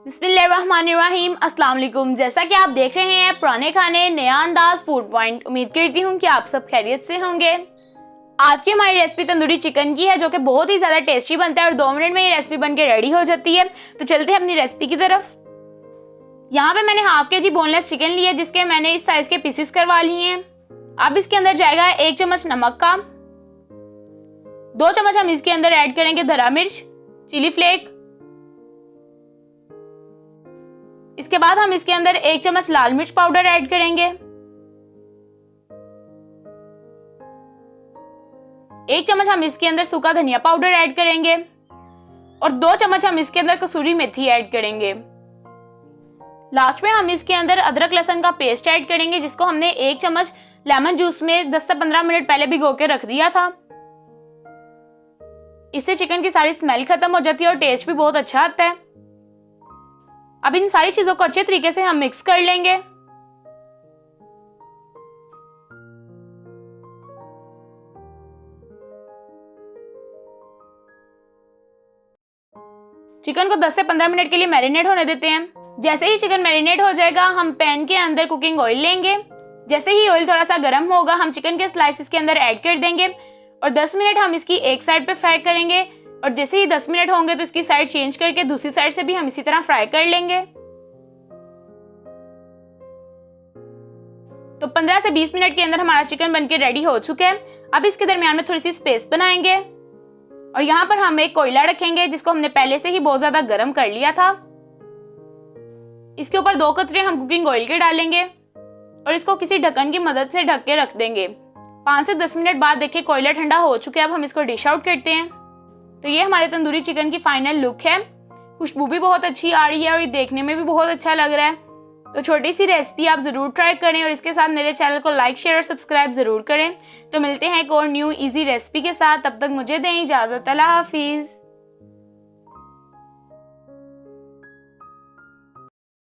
बिस्मिल्लाहिर्रहमानिर्रहीम, अस्सलाम वालेकुम। जैसा कि आप देख रहे हैं पुराने खाने नया अंदाज फूड पॉइंट, उम्मीद करती हूँ कि आप सब खैरियत से होंगे। आज की हमारी रेसिपी तंदूरी चिकन की है, जो कि बहुत ही ज़्यादा टेस्टी बनता है और 2 मिनट में ये रेसिपी बनके रेडी हो जाती है। तो चलते हैं अपनी रेसिपी की तरफ। यहाँ पे मैंने हाफ kg बोनलेस चिकन लिया, जिसके मैंने इस साइज के पीसेस करवा लिए हैं। अब इसके अंदर जाएगा 1 चम्मच नमक का, 2 चम्मच हम इसके अंदर ऐड करेंगे धरा मिर्च, चिली फ्लेक। इसके बाद हम इसके अंदर 1 चम्मच लाल मिर्च पाउडर ऐड करेंगे, 1 चम्मच हम इसके अंदर सूखा धनिया पाउडर ऐड करेंगे और 2 चम्मच हम इसके अंदर कसूरी मेथी ऐड करेंगे। लास्ट में हम इसके अंदर अदरक लहसुन का पेस्ट ऐड करेंगे, जिसको हमने 1 चम्मच लेमन जूस में 10 से 15 मिनट पहले भिगो के रख दिया था। इससे चिकन की सारी स्मेल खत्म हो जाती है और टेस्ट भी बहुत अच्छा आता है। अब इन सारी चीजों को अच्छे तरीके से हम मिक्स कर लेंगे। चिकन को 10 से 15 मिनट के लिए मैरिनेट होने देते हैं। जैसे ही चिकन मैरिनेट हो जाएगा, हम पैन के अंदर कुकिंग ऑयल लेंगे। जैसे ही ऑयल थोड़ा सा गर्म होगा, हम चिकन के स्लाइसेस के अंदर ऐड कर देंगे और 10 मिनट हम इसकी एक साइड पे फ्राई करेंगे और जैसे ही 10 मिनट होंगे तो इसकी साइड चेंज करके दूसरी साइड से भी हम इसी तरह फ्राई कर लेंगे। तो 15 से 20 मिनट के अंदर हमारा चिकन बनके रेडी हो चुका है। अब इसके दरमियान में थोड़ी सी स्पेस बनाएंगे और यहाँ पर हम एक कोयला रखेंगे, जिसको हमने पहले से ही बहुत ज्यादा गर्म कर लिया था। इसके ऊपर 2 कतरे हम कुकिंग ऑयल के डालेंगे और इसको किसी ढक्कन की मदद से ढक के रख देंगे। 5 से 10 मिनट बाद देखिए कोयला ठंडा हो चुका है। अब हम इसको डिश आउट करते हैं। तो ये हमारे तंदूरी चिकन की फाइनल लुक है। खुशबू भी बहुत अच्छी आ रही है और ये देखने में भी बहुत अच्छा लग रहा है। तो छोटी सी रेसिपी आप ज़रूर ट्राई करें और इसके साथ मेरे चैनल को लाइक शेयर और सब्सक्राइब ज़रूर करें। तो मिलते हैं एक और न्यू इजी रेसिपी के साथ। तब तक मुझे दें इजाज़त। अल्लाह हाफिज़।